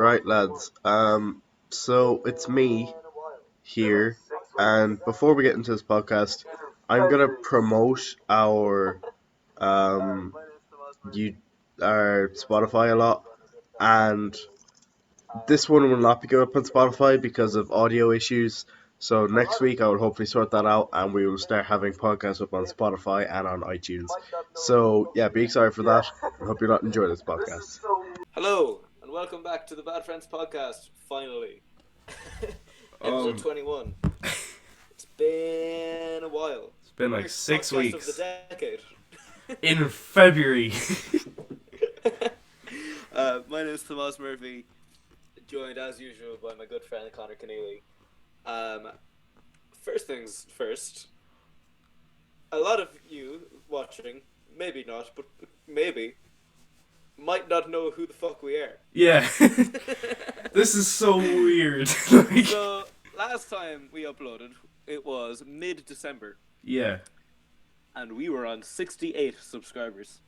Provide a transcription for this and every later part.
Right, lads. So it's me here, and before we get into this podcast, I'm gonna promote um you our Spotify a lot, and this one will not be going up on Spotify because of audio issues. So next week I will hopefully sort that out, and we will start having podcasts up on Spotify and on iTunes. So yeah, big sorry for that. I hope you're not enjoying this podcast. Hello, and welcome back to the Bad Friends podcast, finally. Episode 21. It's been a while. It's been like First 6 podcast weeks. of the decade. In February. My name is Tomas Murphy, joined as usual by my good friend Connor Keneally. First things first, a lot of you watching, maybe not, but maybe, might not know who the fuck we are. Yeah. This is so weird. So, last time we uploaded, it was mid-December, Yeah. and we were on 68 subscribers.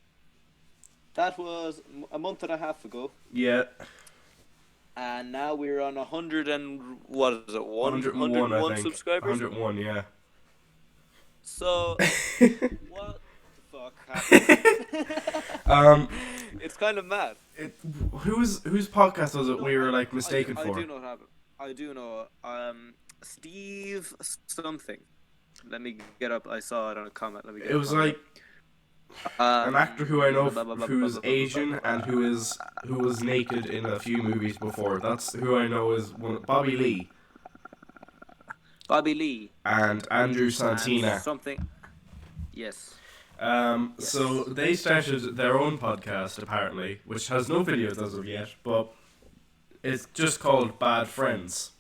That was a month and a half ago, Yeah. and now we're on 100 and, what is it, 101, I think. subscribers? 101, yeah. So, what the fuck happened? It's kind of mad. Whose podcast was it we were like mistaken I for? do know what happened. I do know. Steve something. Let me get up. I saw it on a comment. Let me get It was like an actor who I know who's Asian and who was naked in a few movies before. That's who I know is Bobby Lee Bobby Lee and Andrew and Santina. something. Yes. So they started their own podcast apparently, which has no videos as of yet, but it's just called Bad Friends.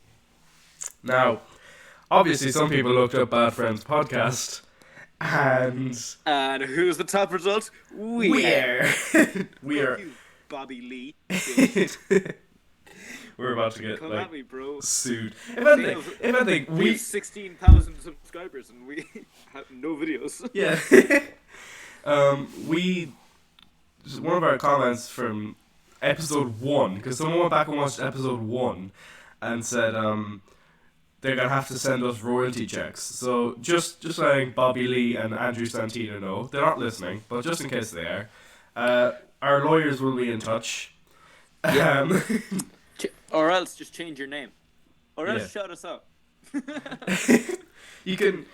Now, obviously some people looked up Bad Friends podcast, and who's the top result? we are You, Bobby Lee. we're about to get Come like at me, bro. sued. If anything, We we have 16,000 subscribers and we have no videos. yeah. One of our comments from episode 1, because someone went back and watched episode 1 and said they're gonna have to send us royalty checks. So just letting Bobby Lee and Andrew Santino know, they're not listening, but just in case they are, our lawyers will be in touch. Yeah. Or else just change your name. Or else Yeah. shout us out. You can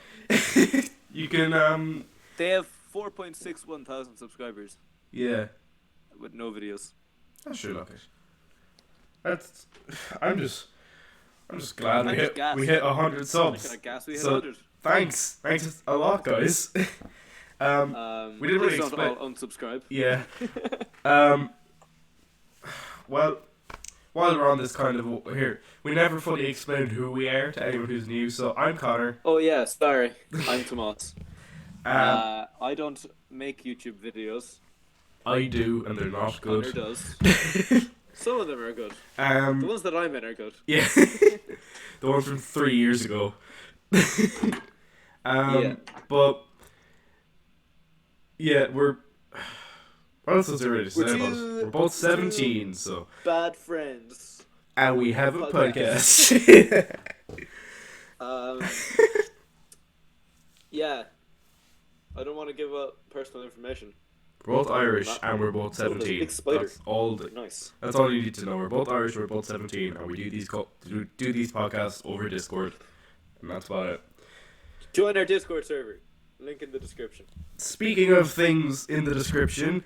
They have 4.61 thousand subscribers yeah. with no videos. I should look it. That's. I'm just glad I'm just gassed. we hit 100 subs. Kind of gas we hit So 100. thanks a lot, guys. We didn't really please don't explain. all unsubscribe. Yeah. Well, while we're on this kind of here, we never fully explained who we are to anyone who's new. So I'm Connor. Oh yeah, sorry. I'm Tomas. I don't make YouTube videos. I do, and they're not Connor good. does. Some of them are good. The Um. ones that I'm in are good. Yeah. The one from 3 years ago. Yeah. But yeah, we're. What else is there really to say We're about us? We're both 17, so. Bad friends. And we have a Podcast. podcast. Yeah. I don't want to give up personal information. We're both Irish and we're both Oh, there's a 17. big spider. That's all. Nice. That's all you need to know. We're both Irish. We're both 17, and we do these do these podcasts over Discord, and that's about it. Join our Discord server. Link in the description. Speaking of things in the description,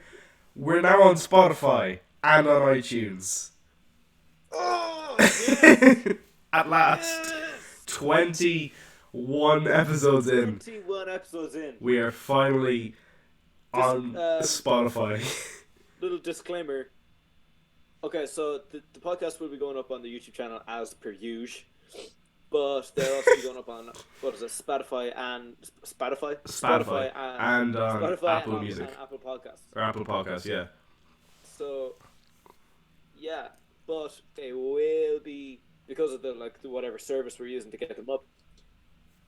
we're now on Spotify and on iTunes. Oh, yes! At last, 21 episodes in, 21 episodes in. we are finally on Just, Spotify. Little disclaimer. Okay, so the podcast will be going up on the YouTube channel as per usual, but they'll also be going up on Spotify and Spotify and Spotify Apple and, Music and Apple Podcasts. or Apple Podcasts, yeah. So yeah, but they will be, because of the whatever service we're using to get them up.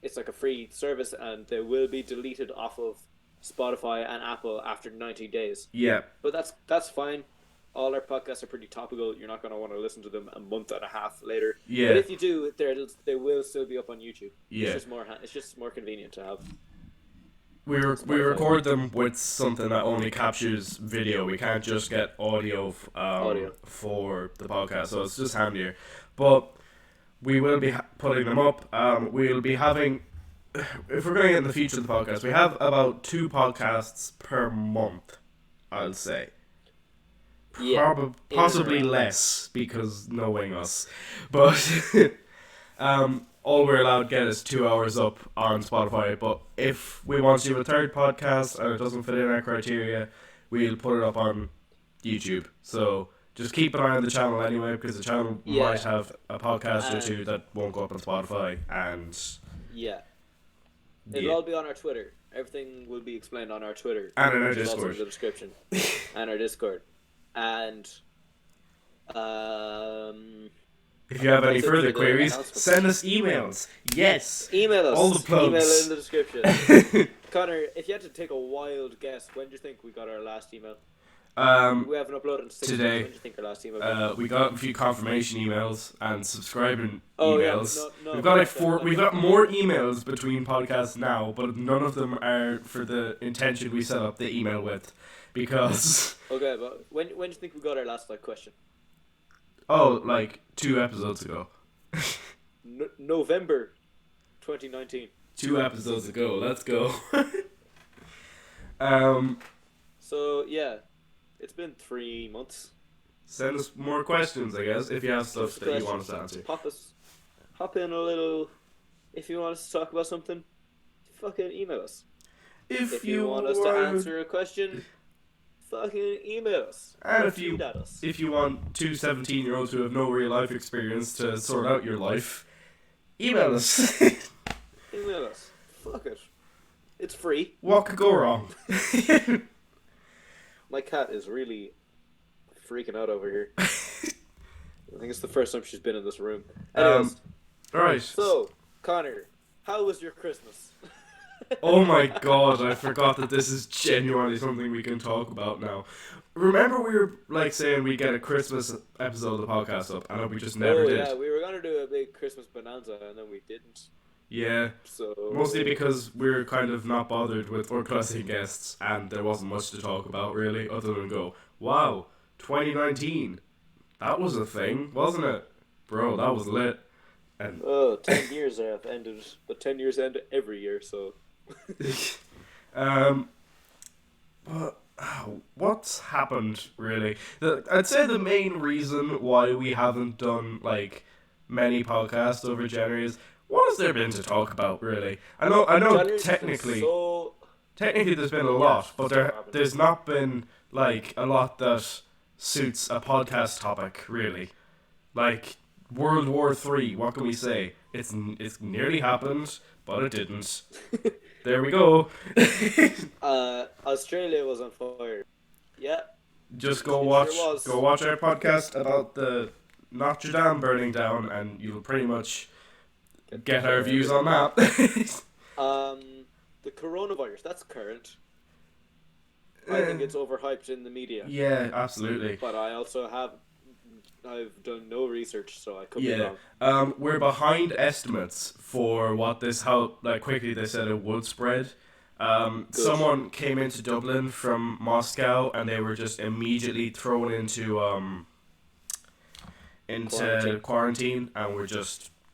It's like a free service, and they will be deleted off of Spotify and Apple after 90 days. Yeah. But that's fine. all our podcasts are pretty topical. You're not going to want to listen to them a month and a half later. Yeah. But if you do, they will still be up on YouTube. Yeah. It's just more convenient to have. We record them with something that only captures video. We can't just get audio, for the podcast, so it's just handier. But we will be putting them up. We'll be having, if we're going to get in the future of the podcast, we have about 2 podcasts per month, I'll say. Possibly less, because knowing us. But all we're allowed to get is 2 hours up on Spotify. But if we want to do a third podcast and it doesn't fit in our criteria, we'll put it up on YouTube. So just keep an eye on the channel anyway, because the channel might have a podcast or 2 that won't go up on Spotify. And it'll all be on our Twitter. Everything will be explained on our Twitter. And in our Discord. Also in the description. And our Discord. And if you have any further queries, send us emails. Yes. Email us. All the plugs. Email in the description. Connor, if you had to take a wild guess, when do you think we got our last email? We haven't uploaded in 6 today. months. When do you think our last email? We got a few confirmation emails and subscribing emails. We've got like 4. We've got more emails between podcasts now, but none of them are for the intention we set up the email with, because. Okay, but when do you think we got our last question? Oh, like 2 episodes ago. November 2019. 2 episodes ago. Let's go. So yeah, it's been 3 months. Send us more questions, I guess, if you have stuff that you want us to answer. Hop in a little. If you want us to talk about something, fucking email us. If you want us to answer a question, fucking email us. And if you want 2 17-year-olds who have no real life experience to sort out your life, email us. Email us. Fuck it. It's free. What could go wrong? My cat is really freaking out over here. I think it's the first time she's been in this room. Anyways, alright. So, Connor, how was your Christmas? Oh my god, I forgot that this is genuinely something we can talk about now. Remember we were like saying we get a Christmas episode of the podcast up, and we just never did. Yeah, we were gonna do a big Christmas bonanza, and then we didn't. Yeah, so mostly because we're kind of not bothered with organizing guests, and there wasn't much to talk about really, other than go, wow, 2019, that was a thing, wasn't it? Bro, that was lit. And 10 years have ended, but 10 years end every year, so. But what's happened really? I'd say the main reason why we haven't done like many podcasts over January is, what has there been to talk about really? I know technically there's been a lot, but there's not been like a lot that suits a podcast topic really. Like World War III, what can we say? It's nearly happened, but it didn't. There we go. Australia was on fire. Yeah. Just go watch our podcast about the Notre Dame burning down, and you'll pretty much get our views on that. The coronavirus, that's current. I think it's overhyped in the media. Yeah, absolutely. But I've done no research, so I could be wrong. We're behind estimates for how quickly they said it would spread. Someone came into Dublin from Moscow, and they were just immediately thrown into quarantine, and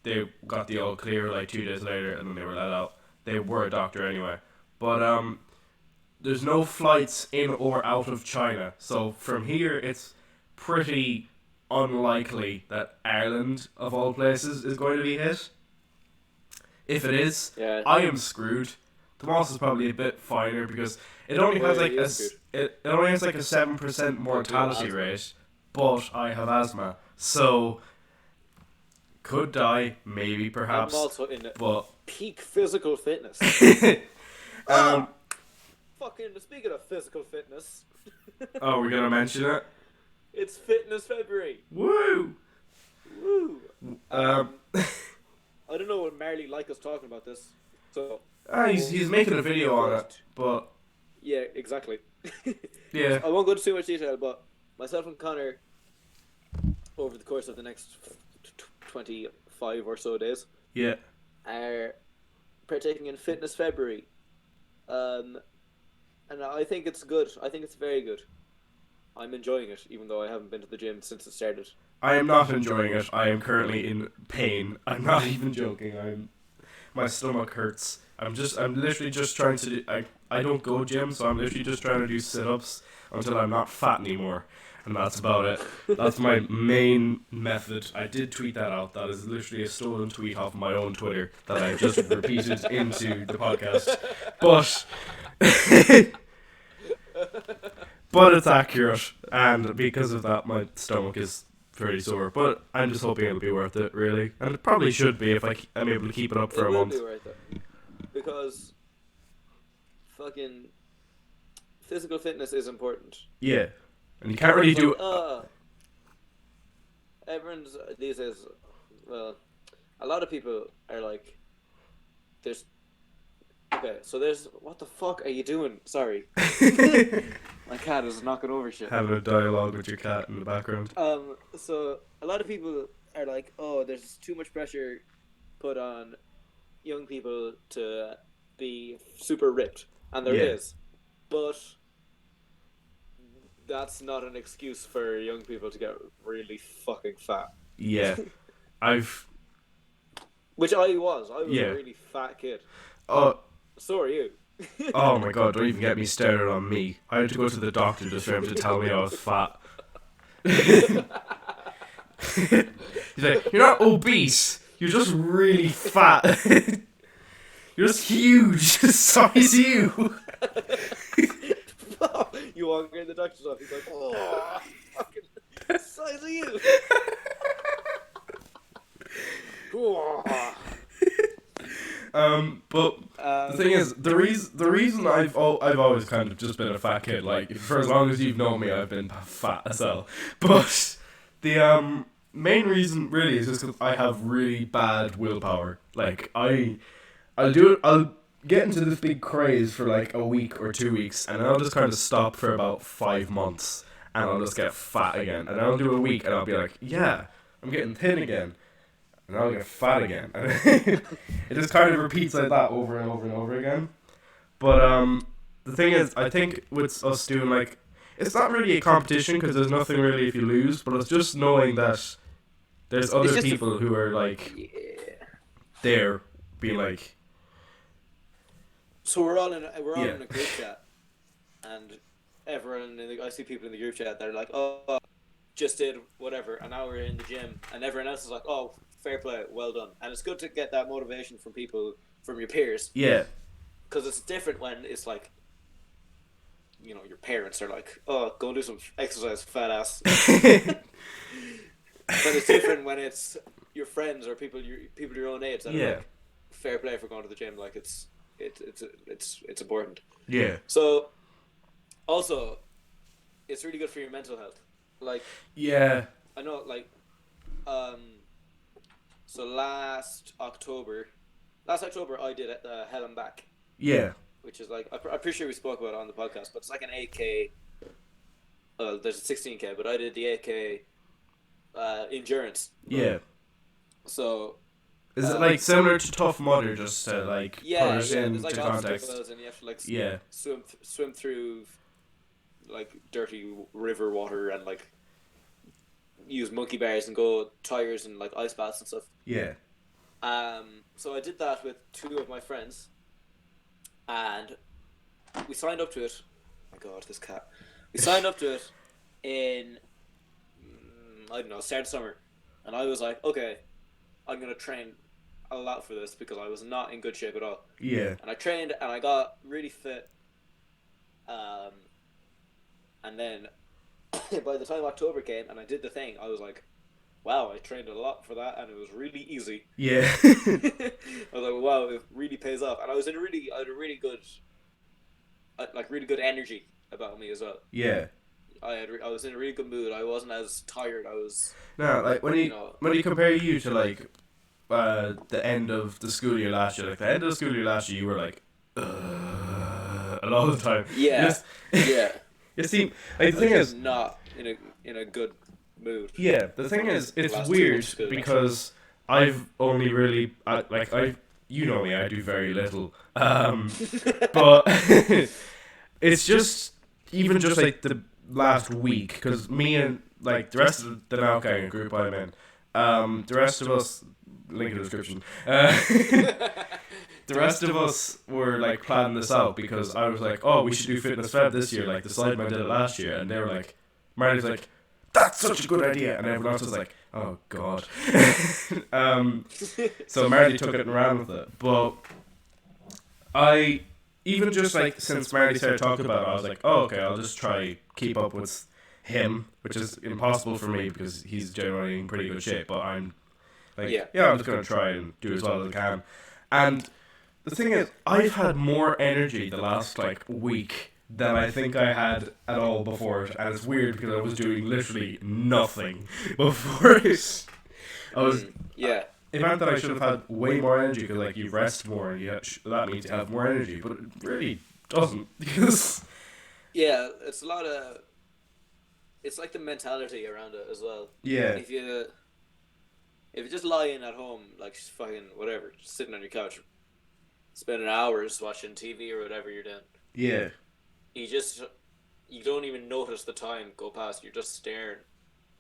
they got the all clear like 2 days later, and then they were let out. They were a doctor anyway, but there's no flights in or out of China, so from here it's pretty unlikely that Ireland, of all places, is going to be hit. If it is, I am screwed. Tomas is probably a bit finer because it only has like it only has like a 7% mortality rate, but I have asthma, so could die, maybe, perhaps. I'm also in but peak physical fitness. Speaking of physical fitness. Oh, we're gonna mention it. It's Fitness February. Woo! I don't know what Marley like us talking about this. So he's making a video on it, but yeah, exactly. yeah, I won't go into too much detail, but myself and Connor, over the course of the next 25 or so days, Yeah. are partaking in Fitness February. And I think it's good. I think it's very good. I'm enjoying it, even though I haven't been to the gym since it started. I am not enjoying it. I am currently in pain. I'm not even joking. My stomach hurts. I'm literally just trying to do, I don't go gym, so I'm literally just trying to do sit-ups until I'm not fat anymore. And that's about it. That's my main method. I did tweet that out. That is literally a stolen tweet off my own Twitter that I just repeated into the podcast. But it's accurate, and because of that, my stomach is pretty sore. But I'm just hoping it'll be worth it, really. And it probably should be if I'm able to keep it up for a month. It will be worth it. Because fucking physical fitness is important. Yeah. And you can't really do... everyone's these days, well, a lot of people are like, there's... Okay, so there's... What the fuck are you doing? Sorry. My cat is knocking over shit. Having a dialogue with your cat in the background. So a lot of people are like, oh, there's too much pressure put on young people to be super ripped, and there is, but that's not an excuse for young people to get really fucking fat. Yeah, which I was a really fat kid. Oh, so are you. Oh my god, don't even get me started on me. I had to go to the doctor just for him to tell me I was fat. He's like, you're not obese, you're just really fat. You're just huge, size you. You walk in the doctor's office, he's like, oh, fucking size of you. But the thing is, the reason I've always kind of just been a fat kid. Like, for as long as you've known me, I've been fat as hell. But the main reason really is just because I have really bad willpower. Like, I'll get into this big craze for like a week or 2 weeks, and then I'll just kind of stop for about 5 months, and I'll just get fat again. And then I'll do a week, and I'll be like, yeah, I'm getting thin again. And I'll get fat again. It just kind of repeats like that over and over and over again. But the thing is, I think with us doing like, it's not really a competition because there's nothing really if you lose, but it's just knowing that there's other people who are like there being like. So we're all in a group chat, and everyone I see people in the group chat that are like, oh, just did whatever, and now we're in the gym, and everyone else is like, oh, fair play, well done. And it's good to get that motivation from people, from your peers. Yeah. Because it's different when it's like, you know, your parents are like, oh, go and do some exercise, fat ass. But it's different when it's your friends or people your own age that are like, fair play for going to the gym. Like, it's important. Yeah. So, also, it's really good for your mental health. Like, yeah. I know, like, so last October I did Hell and Back. Yeah. Which is like, I'm pretty sure we spoke about it on the podcast, but it's like an 8K. There's a 16K, but I did the 8K endurance. Yeah. So. Is it like similar to Tough Mudder, just to like put it into like context? And you have to like swim through like dirty river water and like use monkey bars and go tires and like ice baths and stuff. Yeah. So I did that with 2 of my friends, and we signed up to it. Oh my god, this cat. We signed up to it in I don't know, start of summer, and I was like, okay, I'm gonna train a lot for this because I was not in good shape at all. Yeah. And I trained and I got really fit. And then by the time October came and I did the thing, I was like, wow, I trained a lot for that and it was really easy. Yeah. I was like, wow, it really pays off. And I had a really good energy about me as well. Yeah. I was in a really good mood. I wasn't as tired. I was. No, like when you compare you to like the end of the school year last year, like the end of the school year last year, you were like, a lot of the time. Yeah. Yeah. You see, like the thing is, not in a in a good mood. Yeah, the thing is, it's Last 2 weird months good. because I've only really you know me, I do very little. But it's just even just like the last week because me and like the rest of the now gang group I'm in, the rest of us link in the description. The rest of us were like planning this out because I was like, oh, we should do Fitness Feb this year, like the Sidemen did it last year, and they were like, Marty's like, that's such a good idea, and everyone else was like, oh god. So Marty took it and ran with it, but I even just like since Marty started talking about it, I was like, oh okay, I'll just try keep up with him, which is impossible for me because he's generally in pretty good shape, but I'm like, yeah, I'm just gonna try and do as well as I can, and the thing is, I've had more energy the last like week than I think I had at all before it, and it's weird because I was doing literally nothing before it. I was yeah. It meant that I should have had way more energy because like you rest more and that means you have more energy, but it really doesn't because Yeah, it's a lot of. It's like the mentality around it as well. yeah, If you're just lying at home, like just fucking whatever, just sitting on your couch, spending hours watching TV or whatever you're doing, yeah, you don't even notice the time go past. You're just staring.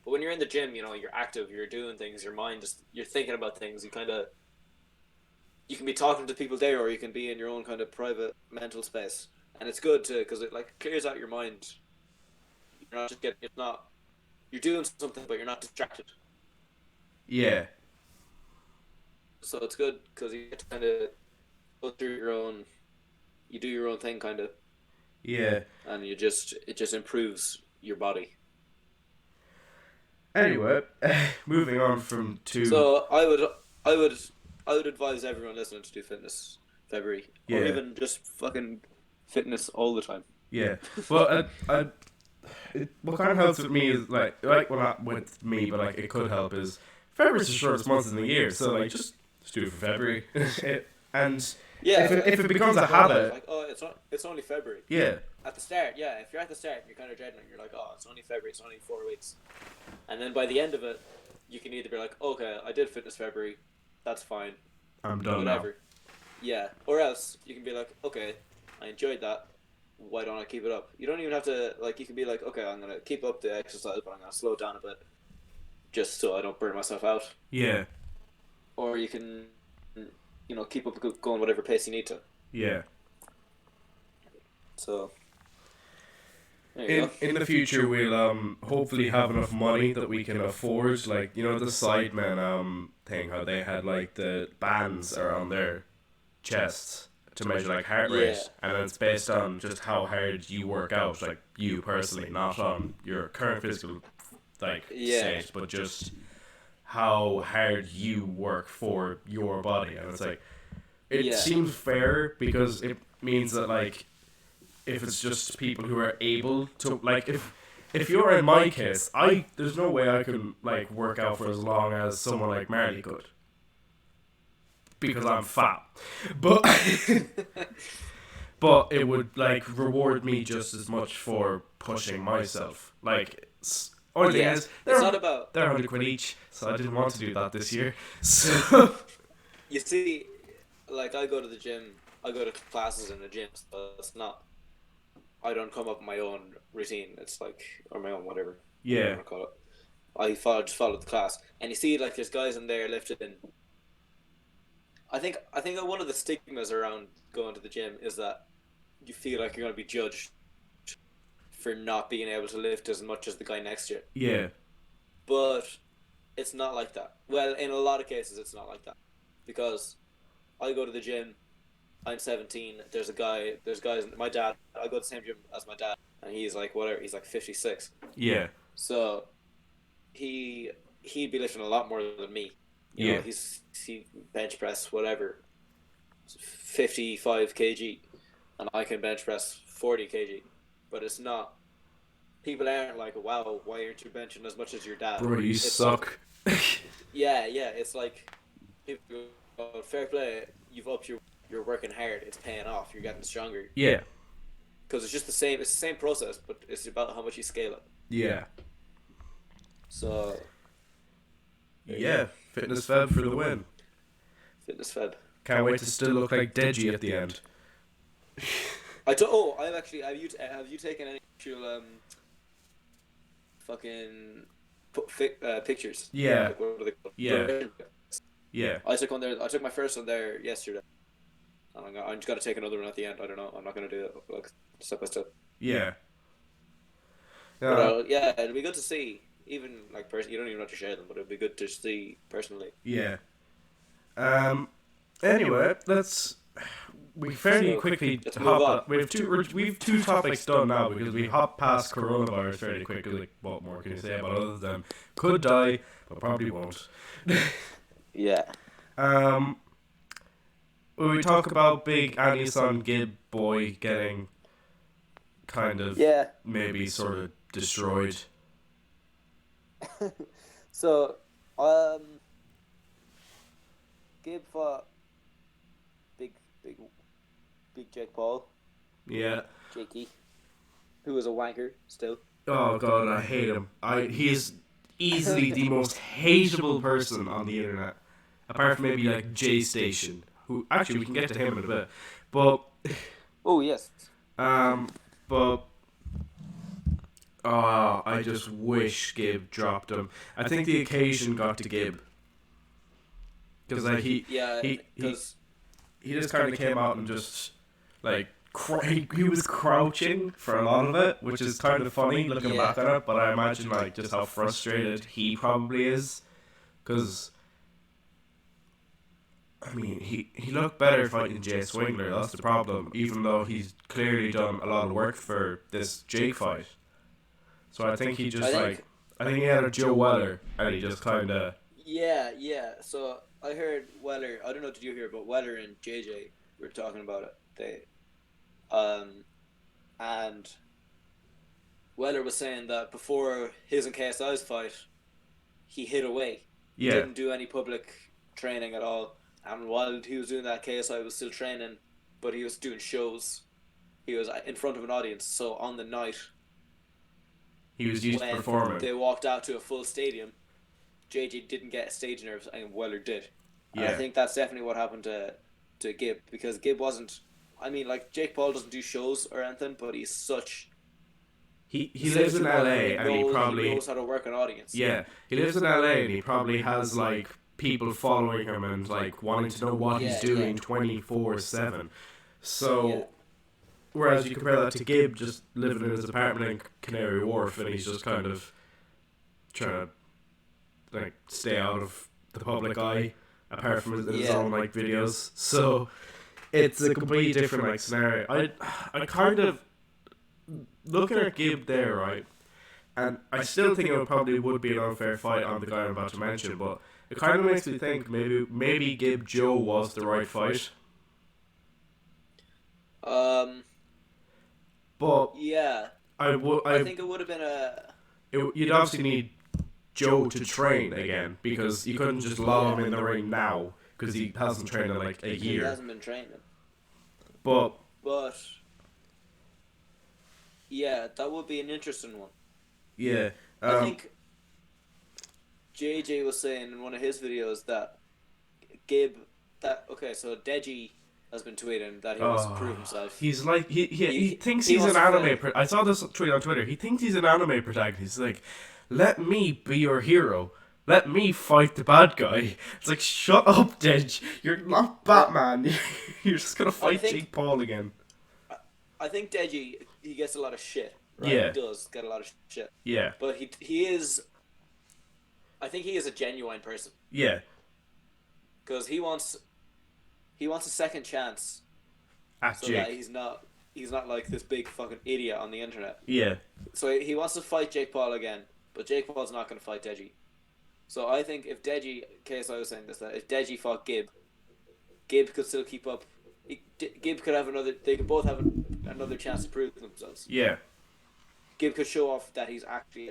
But when you're in the gym, you're active, you're doing things, your mind you're thinking about things. You can be talking to people there, or you can be in your own kind of private mental space, and it's good too because it like clears out your mind. You're not just getting. It's not. You're doing something, but you're not distracted. yeah, So it's good because you get to kind of go through your own. You do your own thing, kind of, yeah. and it just improves your body. Anyway, moving on from to So I would advise everyone listening to do fitness February or yeah, even just fucking fitness all the time. yeah. Well, what kind of helps with me is well not with me, but like it could help is February's the shortest month in the year, so like just do it for February, and Yeah, if it becomes a think about it, habit, like it's only February. yeah, At the start, yeah. If you're at the start, you're kind of dreading it. You're like, oh, it's only February. It's only 4 weeks. And then by the end of it, you can either be like, okay, I did fitness February. That's fine. I'm done Whatever. Yeah. Or else you can be like, okay, I enjoyed that. Why don't I keep it up? You don't even have to like. You can be like, okay, I'm gonna keep up the exercise, but I'm gonna slow it down a bit, just so I don't burn myself out. now. Yeah, Or you can, keep up going whatever pace you need to. yeah. So. There you go. In the future, we'll hopefully have enough money that we can afford like the Sidemen thing, how they had like the bands around their chests to measure like heart rate, and it's based on just how hard you work out, like you personally, not on your current physical state, but just how hard you work for your body, and it's like it seems fair because it means that like if it's just people who are able to like if you're in my case, there's no way I can like work out for as long as someone like Marley could because I'm fat, but but it would like reward me just as much for pushing myself. Like only thing is it's not about they're £100 each, so I didn't want to do that this year. So you see, like I go to the gym, I go to classes in the gym, so it's not. I don't come up with my own routine. It's like or my own whatever. yeah, Whatever I call it. I just follow the class, and you see like there's guys in there lifting. I think that one of the stigmas around going to the gym is that you feel like you're going to be judged for not being able to lift as much as the guy next to you. yeah, But it's not like that. Well, in a lot of cases, it's not like that. Because I go to the gym, I'm 17, there's guys, my dad, I go to the same gym as my dad, and he's like, whatever, he's like 56. yeah, So, he'd be lifting a lot more than me. You know, he bench press, whatever, 55 kg, and I can bench press 40 kg. But it's not. People aren't like, wow, why aren't you benching as much as your dad? bro, you suck. Yeah, it's like, people go, fair play, you've upped you're working hard, it's paying off, you're getting stronger. Yeah, Because it's just it's the same process, but it's about how much you scale it. yeah. So there you Yeah, go. fitness fab for the win. Fitness fed. Can't wait to still look like Deji at the end. I've actually have you taken any actual fucking pictures? Yeah, Like what are they called? yeah, Duration. yeah, I took one there. I took my first one there yesterday, and I'm just gonna take another one at the end. I don't know. I'm not gonna do it like step by step. yeah. But Uh, yeah, it'll be good to see. Even like person, you don't even have to share them, but it'll be good to see personally. yeah. Um. Anyway, we fairly So quickly let's move on. hop. We've two topics done now because we hop past coronavirus fairly quickly. Like, what more can you say about it other than could die, but probably won't. Yeah. Um. When we talk about big Annie's son Gib boy getting kind of Yeah. maybe sort of destroyed. So, Gabe fought big, big, big Jake Paul, Yeah. Jakey, who was a wanker still. Oh god, I hate him. He is easily the most hateable person on the internet, apart from maybe like J Station, who actually we can get to him in a bit. But Oh yes. um, but I just wish Gibb dropped him. I think the occasion got to Gibb because like Yeah, he he because he just kind of came out and just like he was crouching for a lot of it, which is kind of funny looking Yeah. back at it. But I imagine like just how frustrated he probably is, because I mean he looked better fighting Jay Swingler. That's the problem. Even though he's clearly done a lot of work for this Jake fight, so I think he just I like think I think he had a Joe Weller and he just kind of yeah. So I heard Weller. I don't know. Did you hear? But Weller and JJ were talking about it. And Weller was saying that before his and KSI's fight, he hid away. He yeah didn't do any public training at all. And while he was doing that, KSI was still training, but he was doing shows. He was in front of an audience. So on the night he was used to when performing. they walked out to a full stadium, JJ didn't get stage nerves, and Weller did. And I Yeah, think that's definitely what happened to Gibb, because Gibb wasn't. I mean, like Jake Paul doesn't do shows or anything, but he he's lives such in a well, LA and he he probably knows how to work an audience. yeah, he lives in LA and he probably has like people following him and like wanting to know what he's Yeah, doing yeah, 24/7. yeah, So whereas you compare that to Gibb just living in his apartment in Canary Wharf and he's just kind of trying to like stay out of the public eye apart from his yeah. own like videos. So it's a completely different like scenario. I kind of looking at Gibb there, right? And I still think it probably would be an unfair fight on the guy I'm about to mention, but it kind of makes me think maybe Gibb Joe was the right fight. Um, But yeah. I think it would have been you'd obviously need Joe to train again because you couldn't just lob him in the ring now because he hasn't trained in like a because he year. hasn't been training. But But yeah, that would be an interesting one. yeah, I think JJ was saying in one of his videos that Gibb that okay, so Deji has been tweeting that he wants to prove himself. he's like he thinks he he's wants an to anime. feel, I saw this tweet on Twitter. He thinks he's an anime protagonist. He's like, let me be your hero. Let me fight the bad guy. It's like, shut up, Dej. You're not Batman. You're just gonna fight Jake Paul again. I think Deji he gets a lot of shit. Right? Yeah. He does get a lot of shit. Yeah. But he is. I think he is a genuine person Yeah. because he wants a second chance At so that Jake. he's not like this big fucking idiot on the internet. Yeah. So he wants to fight Jake Paul again, but Jake Paul's not going to fight Deji. So I think if Deji, KSI was saying this, that if Deji fought Gibb could still keep up. Gibb could have another. They could both have another chance to prove themselves. Yeah. Gibb could show off that he's actually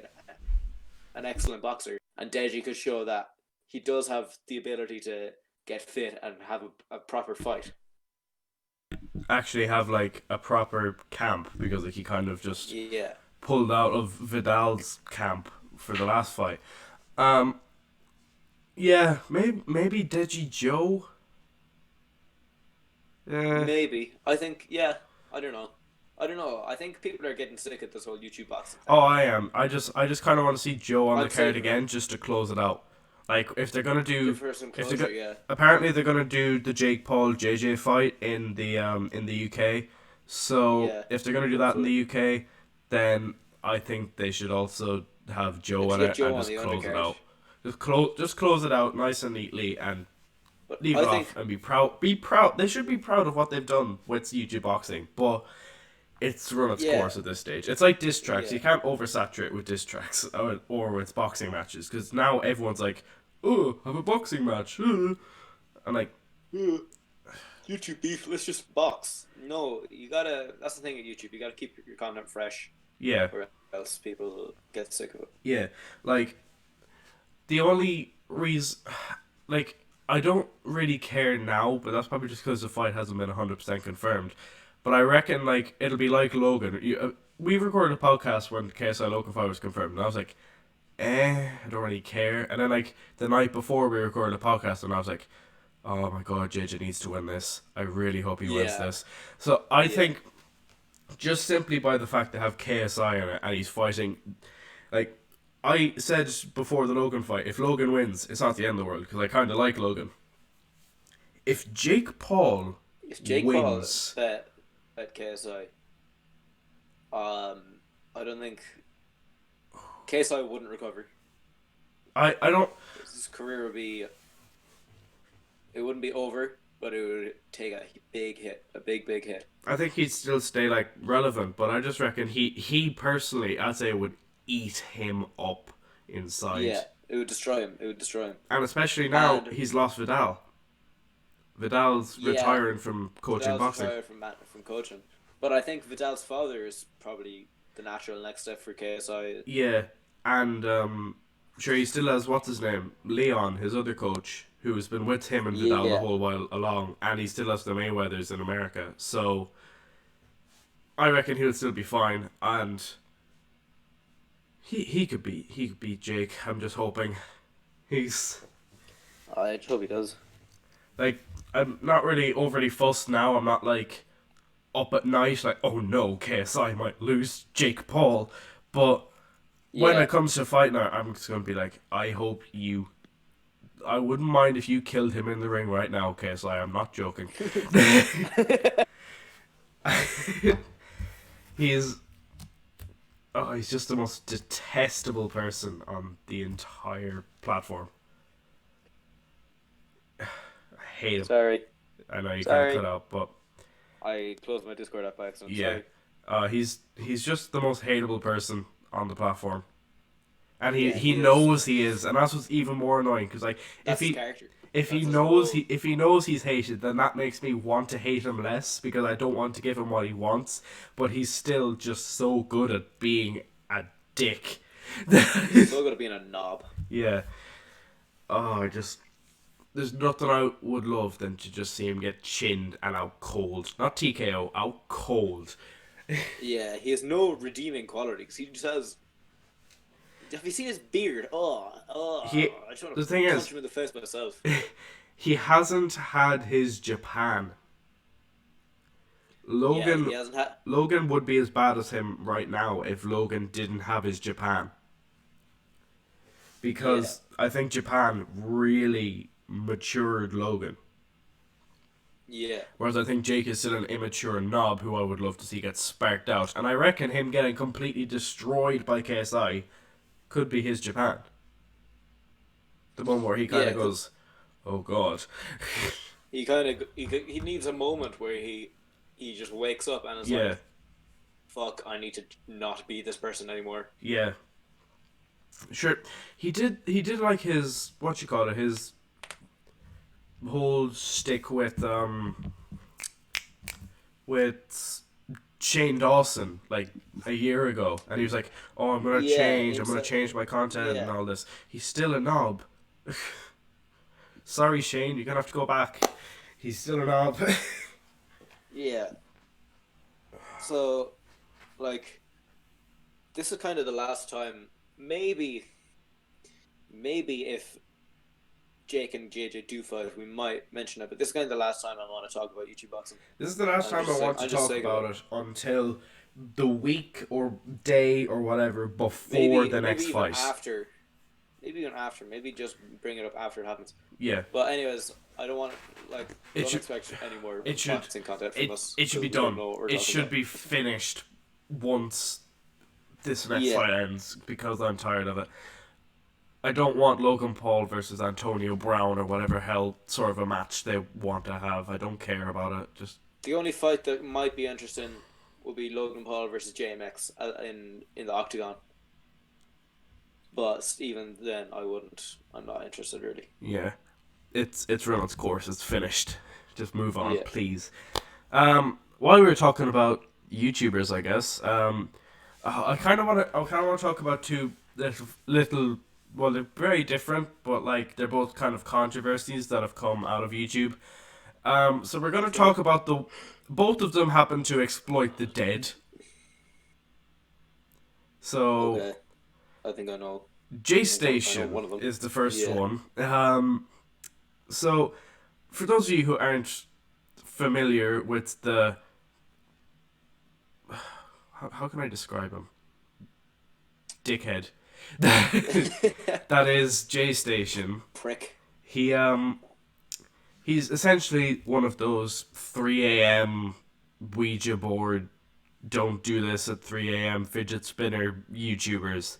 an excellent boxer, and Deji could show that he does have the ability to get fit and have a proper fight. Actually have like a proper camp because like he kind of just Yeah. pulled out of Vidal's camp for the last fight. Um, yeah, maybe Deji Joe. Yeah. Maybe. I think, yeah, I don't know. I don't know. I think people are getting sick of this whole YouTube boxing Oh, thing. I am. I just kind of want to see Joe on the I'm card sick of it. again, just to close it out. Like if they're gonna Give do, her some if they're closure, go- yeah. apparently they're gonna do the Jake Paul JJ fight in the UK. So Yeah, if they're gonna do that in the hopefully. UK, then I think they should also have They Joe should in get it Joe and on just the close it undercard. out. Just close it out nice and neatly and But leave I it off think, and be proud. Be proud. They should be proud of what they've done with YouTube boxing, but it's run its yeah, course at this stage. It's like diss tracks. You yeah, can't oversaturate with diss tracks or with boxing matches because now everyone's like, "Oh, have a boxing match." I'm like, YouTube beef. Let's just box. No, you gotta. That's the thing with YouTube. You gotta keep your content fresh, yeah, or else people get sick of it. yeah. Like the only reason, like I don't really care now, but that's probably just because the fight hasn't been 100% confirmed. But I reckon like it'll be like Logan. We recorded a podcast when KSI Logan fight was confirmed, and I was like, I don't really care. And then like the night before we recorded a podcast, and I was like, oh my god, JJ needs to win this. I really hope he wins Yeah, this. So I yeah, think just simply by the fact to have KSI in it and he's fighting, like I said before the Logan fight, if Logan wins, it's not the end of the world because I kind of like Logan. If Jake Paul if Jake Paul wins, bet KSI, I don't think KSI wouldn't recover. I don't. His career would be. It wouldn't be over, but it would take a big hit, a big hit. I think he'd still stay like relevant, but I just reckon he personally, I'd say, would eat him up inside, Yeah, it would destroy him. It would destroy him. and especially now And he's lost Vidal. Vidal's yeah, retiring from coaching Vidal's boxing. retired from coaching, but I think Vidal's father is probably the natural next step for KSI. Yeah, and sure he still has what's his name, Leon, his other coach, who has been with him and Vidal the Yeah, whole while along, and he still has the Mayweathers in America. So I reckon he'll still be fine, and he could beat Jake. I'm just hoping. He's I hope he does. like I'm not really overly fussed now. I'm not like up at night like oh no KSI might lose Jake Paul, but when Yeah, it comes to fight now, I'm just gonna be like I hope you. I wouldn't mind if you killed him in the ring right now, KSI. I'm not joking. He's he's just the most detestable person on the entire platform. I hate him. sorry, I know you can't sorry. cut out, but I closed my Discord app by accident. yeah, Sorry. he's just the most hateable person on the platform, and he Yeah, he he is. knows he is, and that's what's even more annoying because like if That's his he character. if he That's his knows whole. if he knows he's hated, then that makes me want to hate him less because I don't want to give him what he wants, but he's still just so good at being a dick. He's so good at being a knob. Yeah. Oh, I just there's nothing I would love than to just see him get chinned and out cold. Not TKO, out cold. Yeah, he has no redeeming qualities. He just has. Have you seen his beard? He I just want the to thing punch is him in the face myself. he hasn't had his Japan. Yeah, Logan he hasn't had. Logan would be as bad as him right now if Logan didn't have his Japan. Yeah, Because I think Japan really matured Logan. yeah, Whereas I think Jake is still an immature knob who I would love to see get sparked out. And I reckon him getting completely destroyed by KSI could be his Japan. The one where he kind yeah. of goes, oh god. He kind of he needs a moment where he just wakes up and is Yeah, like, "Fuck, I need to not be this person anymore." yeah. Sure, he did like his, what you call it, his whole stick with Shane Dawson like a year ago, and he was like, "Oh, Yeah, I'm gonna change my content and yeah, all this." He's still a knob. Sorry, Shane, you're gonna have to go back. He's still a knob. yeah. So, like, this is kind of the last time maybe if Jake and JJ do fight, we might mention it. But this is kind of the last time I want to talk about YouTube boxing. This is the last time I want to talk about it until the week or day or whatever before the next fight. Maybe even after. Maybe just bring it up after it happens. Yeah. But anyways, I don't want to, like, don't expect any more boxing content from us. It should be done. It should be finished once this next fight ends, because I'm tired of it. I don't want Logan Paul versus Antonio Brown or whatever hell sort of a match they want to have. I don't care about it. Just the only fight that might be interesting would be Logan Paul versus JMX in the octagon. But even then, I'm not interested really. Yeah, it's run its course. It's finished. Just move on, please. While we were talking about YouTubers, I guess, I kind of want to talk about two little. Well, they're very different, but like they're both kind of controversies that have come out of YouTube. So we're going to talk about both of them happen to exploit the dead. So, okay. I think I know. J-Station is the first one. So, for those of you who aren't familiar with the... How can I describe him? Dickhead. That is J-Station. Prick. He's essentially one of those 3 a.m. Ouija board, don't do this at 3 a.m. fidget spinner YouTubers.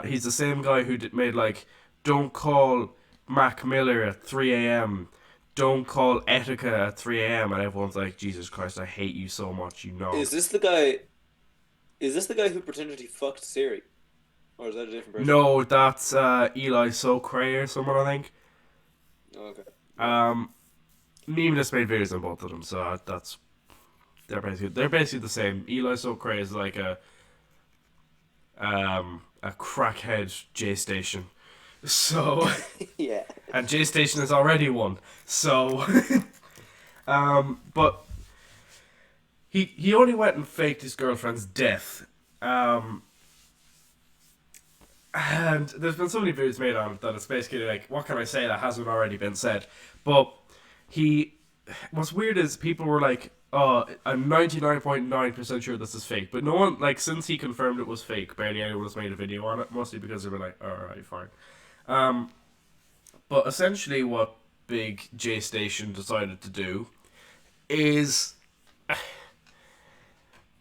He's the same guy who made like, don't call Mac Miller at 3 a.m. Don't call Etika at 3 a.m. And everyone's like, Jesus Christ, I hate you so much, you know. Is this the guy who pretended he fucked Siri? Or is that a different person? No, that's Eli Socrae or someone, I think. Oh, okay. Meme just made videos on both of them, so they're basically the same. Eli Socrae is like a crackhead J-Station. So yeah. And J-Station is already one. So but he only went and faked his girlfriend's death. And there's been so many videos made on it that it's basically like, what can I say that hasn't already been said? But what's weird is people were like, oh, I'm 99.9% sure this is fake. But no one, like, since he confirmed it was fake, barely anyone has made a video on it, mostly because they were like, alright, fine. But essentially what Big J-Station decided to do is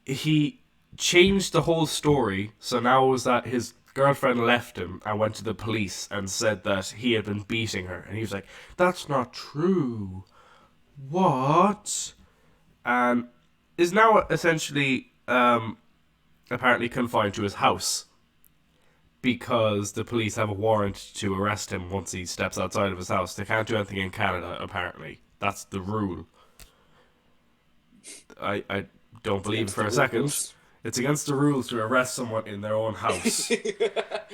he changed the whole story. So now it was that his girlfriend left him and went to the police and said that he had been beating her. And he was like, that's not true. What? And is now essentially apparently confined to his house because the police have a warrant to arrest him once he steps outside of his house. They can't do anything in Canada, apparently. That's the rule. I don't believe for a second. It's against the rules to arrest someone in their own house.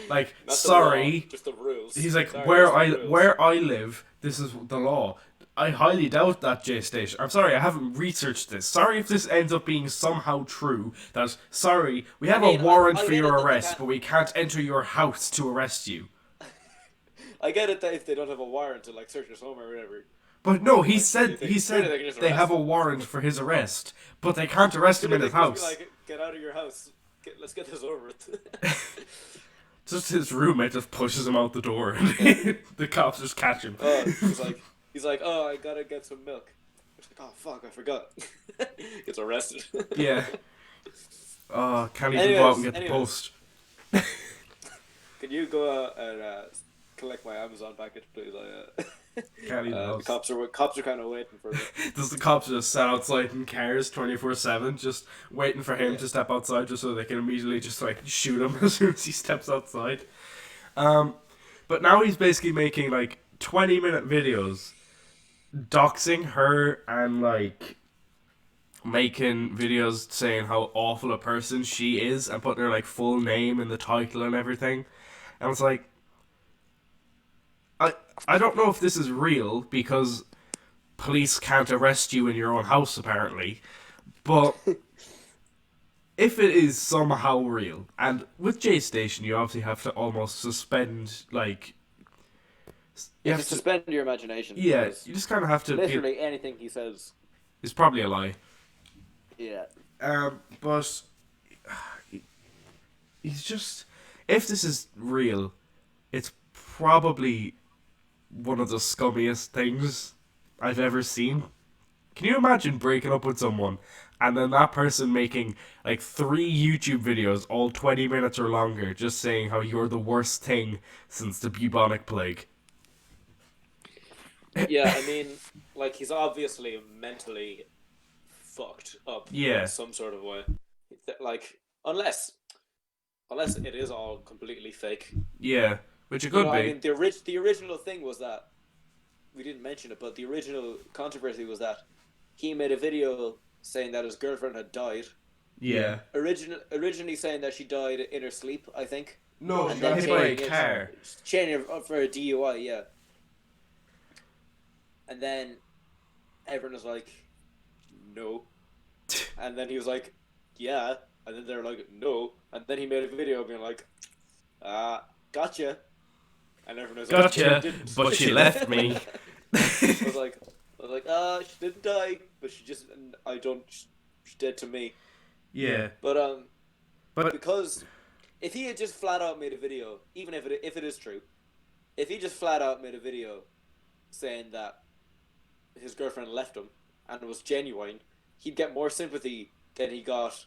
Like, sorry. Law, just the rules. He's like, sorry, where I live, this is the law. I highly doubt that, J-Station. I'm sorry, I haven't researched this. Sorry if this ends up being somehow true. That, sorry, we have a warrant for your arrest, but we can't enter your house to arrest you. I get it that if they don't have a warrant to, like, search his home or whatever. But no, he said they have a warrant for his arrest, but they can't arrest him in his house. Like, get out of your house. Let's get this over with. Just his roommate just pushes him out the door, and the cops just catch him. He's like, oh, I gotta get some milk. He's like, oh fuck, I forgot. Gets arrested. Yeah. Oh, can't even go out and get the post. Can you go and collect my Amazon package, please? Can't even. The cops are kind of waiting for me. Does the cops just sat outside in cars 24/7, just waiting for him to step outside, just so they can immediately just like shoot him as soon as he steps outside? But now he's basically making like 20-minute videos, doxing her and like making videos saying how awful a person she is and putting her like full name in the title and everything. And it's like, I don't know if this is real because police can't arrest you in your own house apparently, but if it is somehow real, and with J Station, you obviously have to almost suspend, like, You you have have to to, suspend your imagination yeah, because you just kind of have to be. literally anything he says. It's probably a lie. Yeah. But he's just, if this is real, it's probably one of the scummiest things I've ever seen. Can you imagine breaking up with someone and then that person making like 3 YouTube videos, all 20 minutes or longer, just saying how you're the worst thing since the bubonic plague? Yeah, I mean, like he's obviously mentally fucked up in Yeah, some sort of way. Like unless it is all completely fake. yeah, which it You could know, I be. mean, the original thing was that we didn't mention it, but the original controversy was that he made a video saying that his girlfriend had died. Yeah. Originally saying that she died in her sleep, I think, No, she and got then hit by a changing car. it for a DUI, yeah. And then everyone was like, no. And then he was like, yeah. And then they're like, no. And then he made a video being like, gotcha. And everyone was like, she Gotcha, didn't. but she left me. I was like, she didn't die, but she just, I don't, she's dead to me. Yeah, But but because if he had just flat out made a video, even if it is true, if he just flat out made a video saying that his girlfriend left him and it was genuine, he'd get more sympathy than he got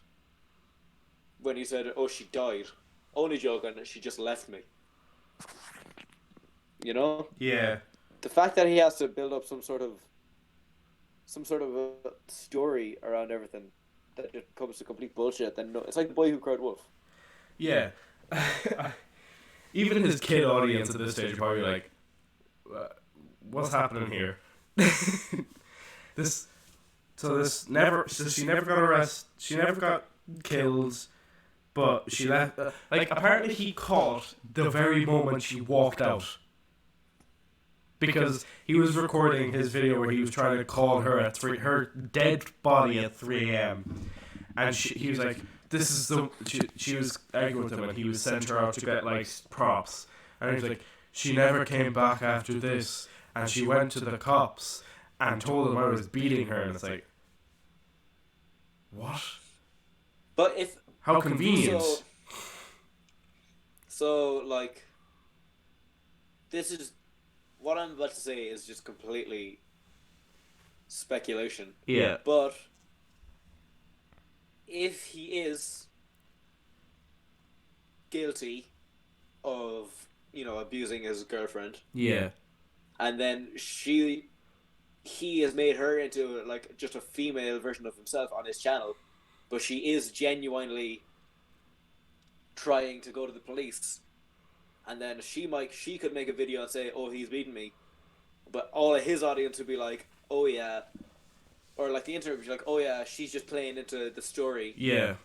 when he said, "Oh, she died." Only joking, she just left me. You know, yeah, the fact that he has to build up some sort of a story around everything that just comes to complete bullshit. Then no, it's like the boy who cried wolf. yeah. Even his kid audience at this stage are probably like, "What's happening here?" this, so she never got arrested. She never got killed, but she left. Like apparently, he caught the very moment she walked out. Because he was recording his video where he was trying to call her at her dead body at 3 a.m. And he was like, "This is the." She was arguing with him, and he was sent her out to get like props. And he was like, "She never came back after this, and she went to the cops and told them I was beating her." And it's like, what? But if How convenient. so like, this is what I'm about to say is just completely speculation. Yeah. But if he is guilty of, abusing his girlfriend, Yeah. and then he has made her into like just a female version of himself on his channel, but she is genuinely trying to go to the police, and then she could make a video and say, "Oh, he's beating me," but all of his audience would be like, "Oh yeah," or like the internet would be like, "Oh yeah, she's just playing into the story," Yeah.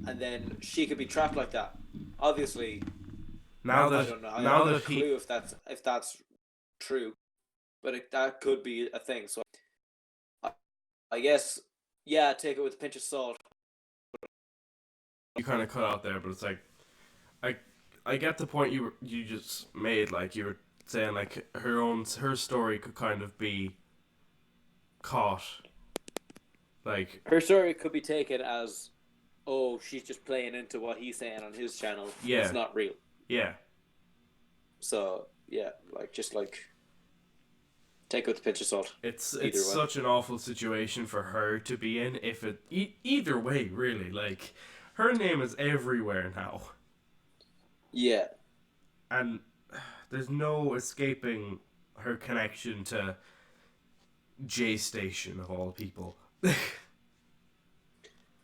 and then she could be trapped like that. Obviously, Now I that don't know. I now have no that he clue if that's true, but that could be a thing. So I guess, yeah, take it with a pinch of salt. you kind of cut out there, but it's like I get the point you just made. Like you were saying, like her story could kind of be caught. Like Her story could be taken as, oh, she's just playing into what he's saying on his channel. Yeah. It's not real. yeah, So yeah, just take it with a pinch of salt. it's Either way. such an awful situation for her to be in. If it either way, really, like her name is everywhere now, Yeah. and there's no escaping her connection to J Station of all people.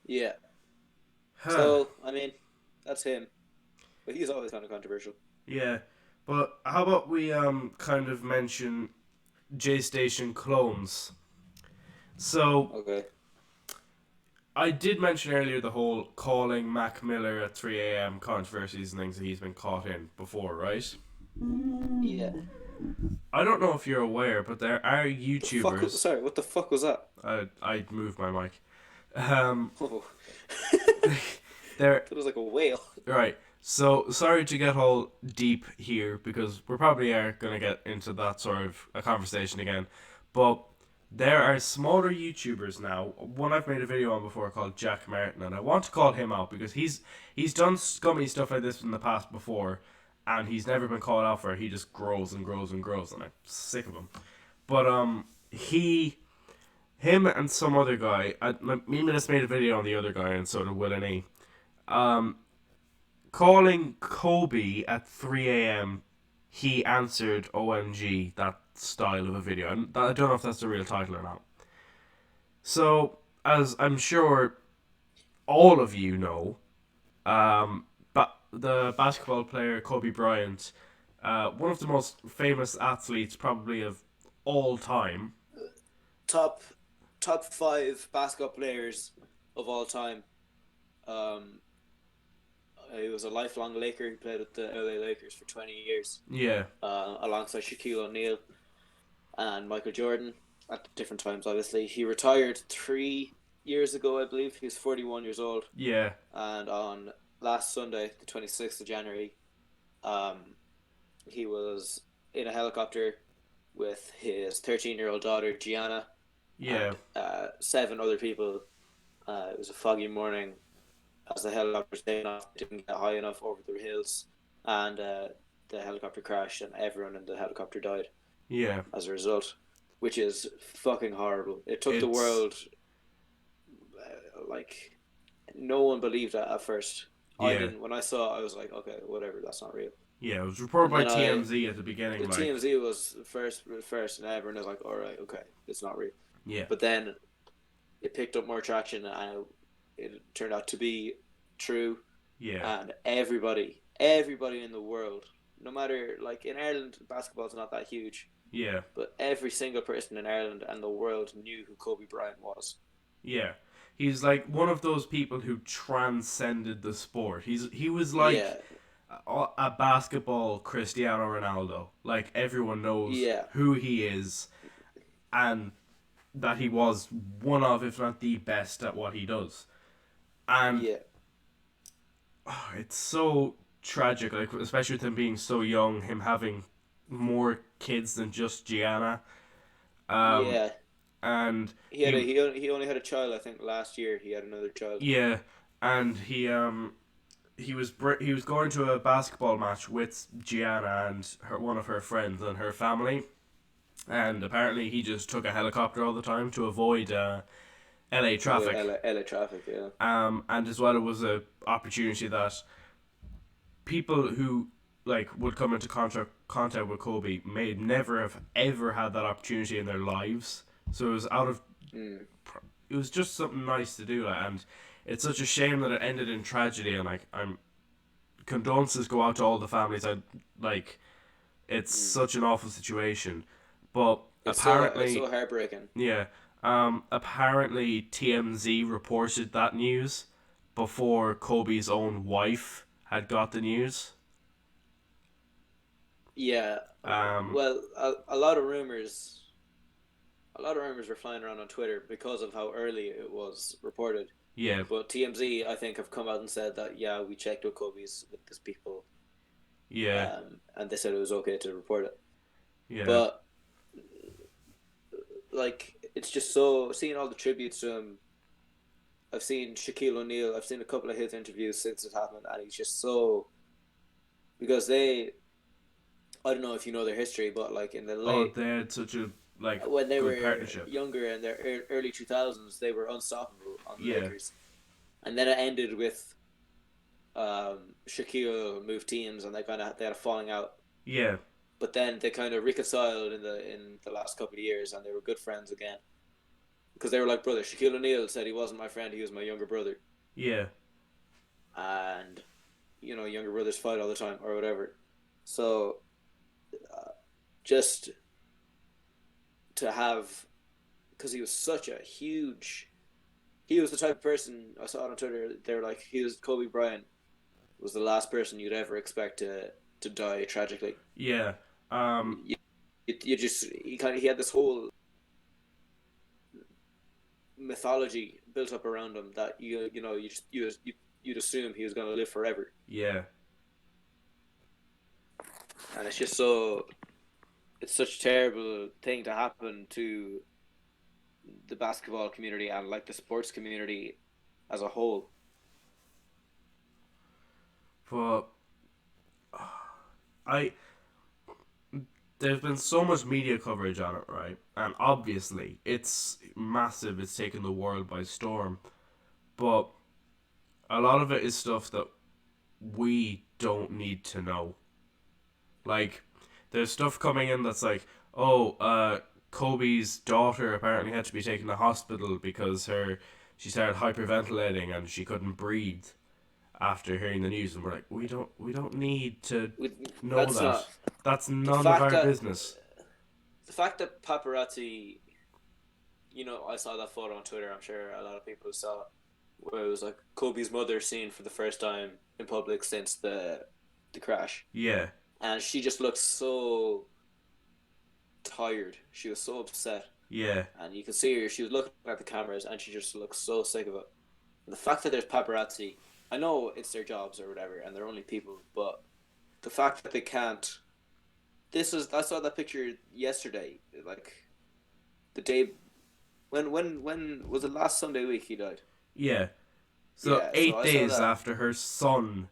Yeah. So I mean, that's him, but he's always kind of controversial. Yeah, but how about we kind of mention J Station clones? So Okay. I did mention earlier the whole calling Mac Miller at 3 a.m. controversies and things that he's been caught in before, right? Yeah. I don't know if you're aware, but there are YouTubers. Sorry, what the fuck was that? I moved my mic. Um, Oh, there. that was like a whale. Right. So sorry to get all deep here because we probably are going to get into that sort of a conversation again, but there are smaller YouTubers now. One I've made a video on before called Jack Martin, and I want to call him out because he's done scummy stuff like this in the past before, and he's never been called out for it. He just grows and grows and grows, and I'm sick of him. But him and some other guy. Me and Minus made a video on the other guy and sort of Will and E. Um, calling Kobe at 3 a.m. He answered OMG, that style of a video. And I don't know if that's the real title or not. So, as I'm sure all of you know, but the basketball player Kobe Bryant, one of the most famous athletes probably of all time. Top top five basketball players of all time. Um, he was a lifelong Laker. He played with the LA Lakers for 20 years, Yeah, alongside Shaquille O'Neal and Michael Jordan at different times. Obviously, he retired 3 years ago, I believe. He was 41 years old, yeah, and on last Sunday, the 26th of January, um, he was in a helicopter with his 13-year-old daughter Gianna yeah, and seven other people. It was a foggy morning as the helicopter was taking off. It didn't get high enough over the hills, and the helicopter crashed, and everyone in the helicopter died yeah. as a result, which is fucking horrible. It took the It's world, like, no one believed that at first. I yeah, didn't. When I saw it, I was like, okay, whatever, that's not real. yeah. It was reported And by then TMZ at the the beginning, like TMZ was first, and everyone was like, all right, okay, it's not real. yeah, But then it picked up more traction, and it turned out to be true. yeah, And everybody in the world, no matter, like, in Ireland, basketball's not that huge, yeah, but every single person in Ireland and the world knew who Kobe Bryant was. yeah. He's like one of those people who transcended the sport. He was like Yeah, a basketball Cristiano Ronaldo. Like everyone knows yeah, who he is and that he was one of, if not the best at what he does. And yeah, it's so tragic, like especially with him being so young, him having more kids than just Gianna. Um, yeah. and He he only had a child. I think last year he had another child. yeah, and he was going to a basketball match with Gianna and one of her friends and her family, and apparently he just took a helicopter all the time to avoid LA To avoid traffic. LA traffic. Yeah, And as well, it was a opportunity that people who like would come into contact with Kobe may never have ever had that opportunity in their lives. So it was out of mm. it was just something nice to do, and it's such a shame that it ended in tragedy. And like I'm condolences go out to all the families. I like it's Mm. such an awful situation, but It's apparently so heartbreaking. yeah, apparently TMZ reported that news before Kobe's own wife had got the news. Yeah. Um, Well, a lot of rumors were flying around on Twitter because of how early it was reported. yeah, But TMZ, I think, have come out and said that, yeah, we checked with these people, yeah, and they said it was okay to report it. yeah, But, like, it's just so seeing all the tributes to him. I've seen Shaquille O'Neal. I've seen a couple of his interviews since it happened, and he's just so because they. I don't know if you know their history, but like in the oh, late they had such a like when they good were partnership. younger in their early 2000s, they were unstoppable on the Yeah, Lakers, and then it ended with Shaquille moved teams, and they had a falling out. yeah, But then they kind of reconciled in the last couple of years, and they were good friends again because they were like brothers. Shaquille O'Neal said he wasn't my friend; he was my younger brother, yeah, and younger brothers fight all the time or whatever. So just to have, because he was such a huge, he was the type of person I saw it on Twitter. They were like, he was Kobe Bryant was the last person you'd ever expect to die tragically. yeah. Um, You, he had this whole mythology built up around him that you'd assume he was going to live forever, Yeah. and it's such a terrible thing to happen to the basketball community and like the sports community as a whole. But I there's been so much media coverage on it, right? And obviously, it's massive. It's taken the world by storm. But a lot of it is stuff that we don't need to know. Like, there's stuff coming in that's like, oh, Kobe's daughter apparently had to be taken to hospital because she started hyperventilating and she couldn't breathe after hearing the news, and we're like, we don't need to know That's that. not That's the none of fact our that business. the fact that paparazzi. I saw that photo on Twitter. I'm sure a lot of people saw it, where it was like Kobe's mother seen for the first time in public since the crash, Yeah, and she just looked so tired. She was so upset, yeah, and you can see her. She was looking at the cameras, and she just looked so sick of it. And the fact that there's paparazzi, I know it's their jobs or whatever, and they're only people, but the fact that they can't. I saw that picture yesterday, like the day when was it last Sunday week he died? yeah. So Yeah, so 8 I saw days that after her son.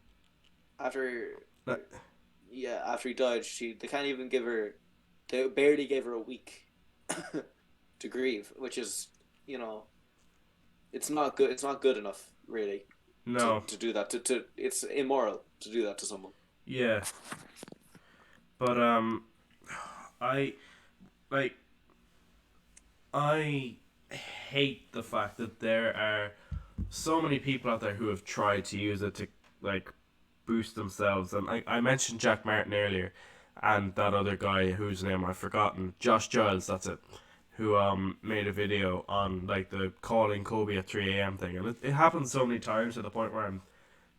after uh, after he died, they can't even give her. They barely gave her a week to grieve, which is it's not good. It's not good enough, really, No. to do that. It's immoral to do that to someone. Yeah. But I like I hate the fact that there are so many people out there who have tried to use it to like boost themselves. And I mentioned Jack Martin earlier, and that other guy whose name I've forgotten, Josh Giles, that's it, who made a video on like the calling Kobe at 3 a.m. thing, and it happens so many times to the point where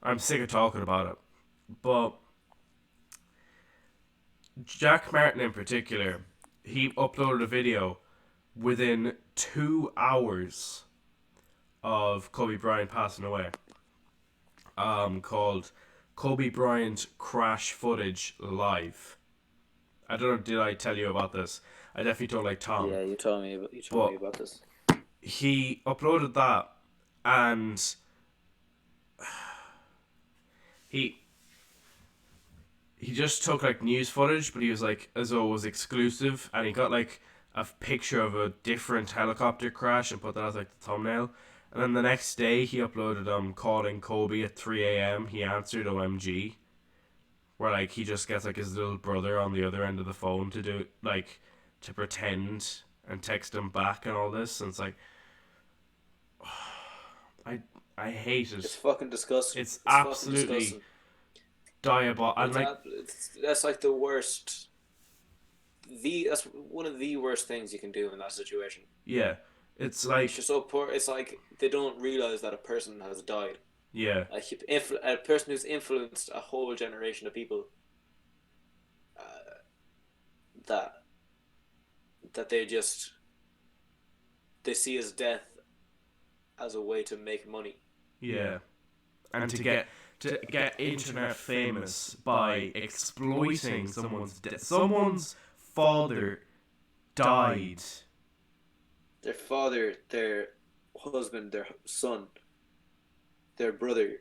I'm sick of talking about it. But Jack Martin in particular, he uploaded a video within 2 hours of Kobe Bryant passing away, called Kobe Bryant Crash Footage Live. I don't know, did I tell you about this? I definitely told like Tom. Yeah, you told me about this. He uploaded that, and he just took like news footage, but he was like as though it was exclusive, and he got like a picture of a different helicopter crash and put that as like the thumbnail. And then the next day he uploaded calling Kobe at 3 a.m. He answered OMG, where like he just gets like his little brother on the other end of the phone to do like to pretend and text him back and all this, and it's like I hate it. It's fucking disgusting. It's fucking absolutely disgusting. diabolical. That's like the worst. That's one of the worst things you can do in that situation. Yeah, it's like It's just so poor. It's like they don't realize that a person has died. yeah, Like a person who's influenced a whole generation of people. That they see his death as a way to make money. yeah, and to get internet famous by exploiting someone's death. Someone's father died. Their father, their husband, their son, their brother.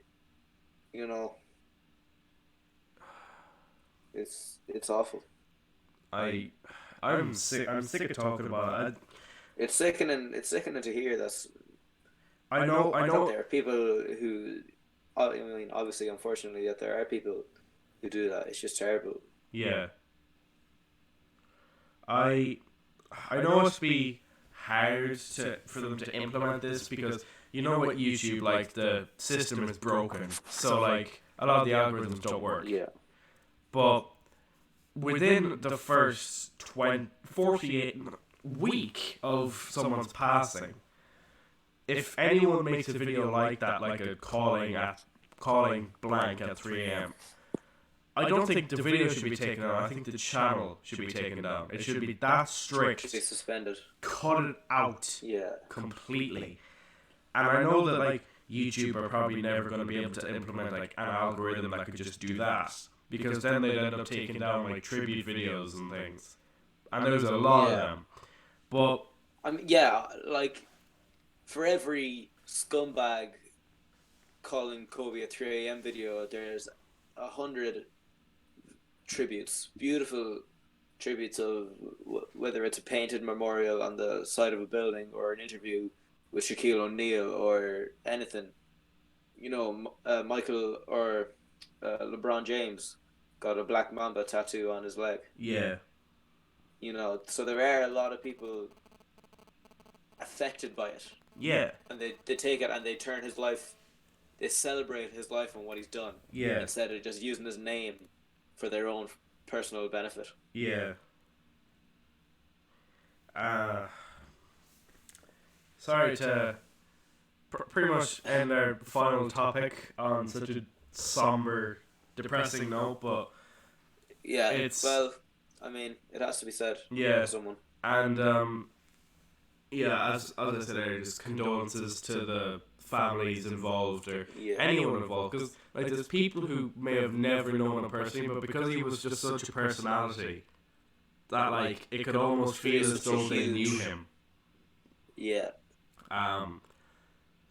It's awful. I'm sick. I'm sick of talking about it. It's sickening. It's sickening to hear that. I know. That there are people who, I mean, obviously, unfortunately, that there are people who do that. It's just terrible. Yeah. I know it's be hard for them to implement this because you know what YouTube, like the system is broken, so like a lot of the algorithms don't work. Yeah. But within the first 48 week of someone's passing, if anyone makes a video like that, like a calling blank at 3 a.m., I don't think the video should be taken down. I think the channel should be taken down. It should be that strict. Should be suspended. Cut it out Yeah. completely. And I know that like YouTube are probably never going to be able to implement like an algorithm that could just do that, because then they'd end up taking down like tribute videos and things. And there's a lot of them. But I mean, yeah, like for every scumbag calling Kobe a 3 a.m. video, there's 100 tributes, beautiful tributes of whether it's a painted memorial on the side of a building or an interview with Shaquille O'Neal or anything. You know, Michael or LeBron James got a black mamba tattoo on his leg. yeah, You know, so there are a lot of people affected by it. yeah, And they take it and they turn his life, they celebrate his life and what he's done. yeah, Instead of just using his name for their own personal benefit. yeah. Sorry to pretty much end our final topic on such a somber, depressing note, but Yeah, it's well, I mean, it has to be said. Yeah. To someone. and yeah, as I said earlier, just condolences to the families involved or Yeah. anyone involved, because like there's people who may have never known him personally, but because he was just such a personality that like it could almost feel as though they knew him. Yeah.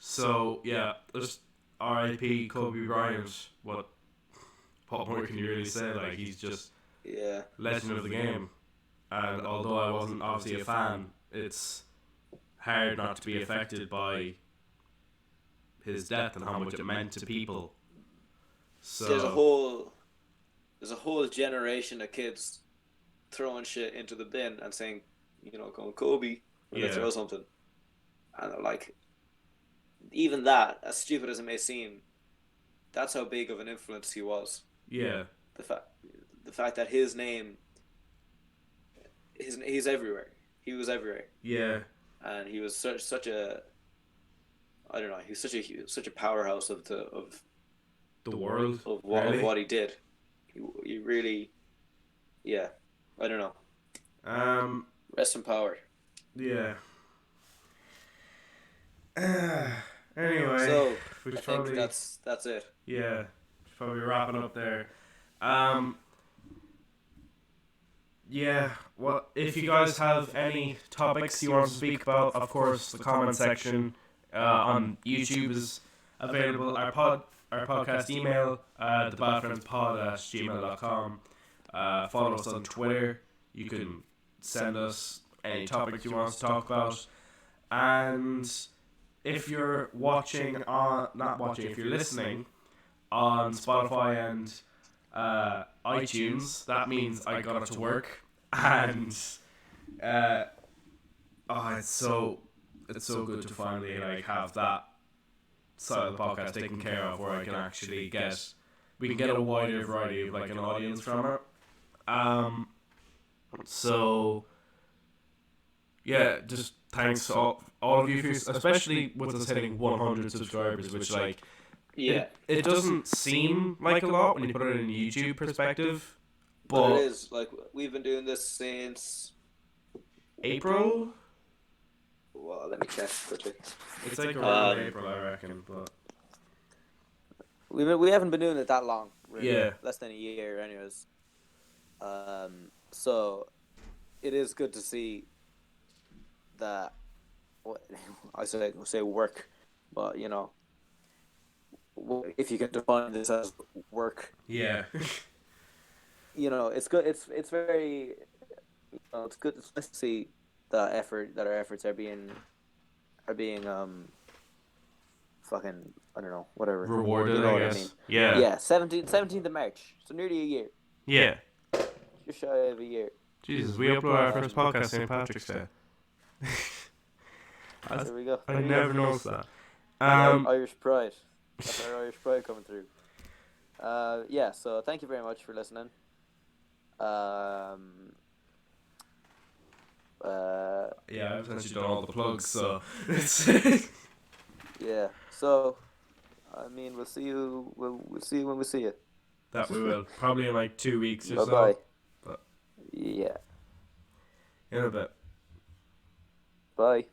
So yeah, just R.I.P. Kobe Bryant. What more can you really say? Like, he's just Yeah. legend of the game. And although I wasn't obviously a fan, it's hard not to be affected by his death and how much it meant to people. So There's a whole generation of kids throwing shit into the bin and saying, you know, going Kobe, when they throw something. And they're like, even that, as stupid as it may seem, that's how big of an influence he was. yeah, The fact that his name, he's everywhere. He was everywhere, yeah, and he was such a, I don't know, he was such a powerhouse of the world really. of what he did. He really, yeah, I don't know. Rest in power. Yeah. Anyway, So we I should think probably, that's it. yeah, should probably wrapping up there. Yeah, well, if you guys have any topics you want to speak about, of course, the comment section on YouTube is available. Our podcast email, thebadfriendspod@gmail.com. Follow us on Twitter. You can send us any topics you want us to talk about. And if you're if you're listening on Spotify and iTunes, that means I got it to work, and it's so good to finally like have that side of the podcast taken care of, where I can actually we can get a wider variety of like an audience from it. So yeah, just thanks to all of you, especially with us hitting 100 subscribers, which like it doesn't seem like a lot when you put it in a YouTube perspective, but it is. Like, we've been doing this since April. Well, let me check quickly. It's like around April, I reckon, but we haven't been doing it that long. Really. Yeah, less than a year, anyways. So it is good to see that. I say work, but you know, if you can define this as work, yeah. You know, it's good. It's very, you know, it's good. It's nice to see that our efforts are being fucking, I don't know, whatever, rewarded, you know I what guess. I mean? Yeah. 17th of March, so nearly a year. Yeah. Just shy of a year. Jesus, we upload our first podcast St. Patrick's Day. There we go. I never noticed that. Irish pride. That's our Irish pride coming through. Yeah, so thank you very much for listening. Yeah, I've essentially done all the plugs, so yeah. So, I mean, we'll see you. We'll see you when we see you. that we will. Probably in like 2 weeks or Bye so. bye. But Yeah. in a bit. Bye.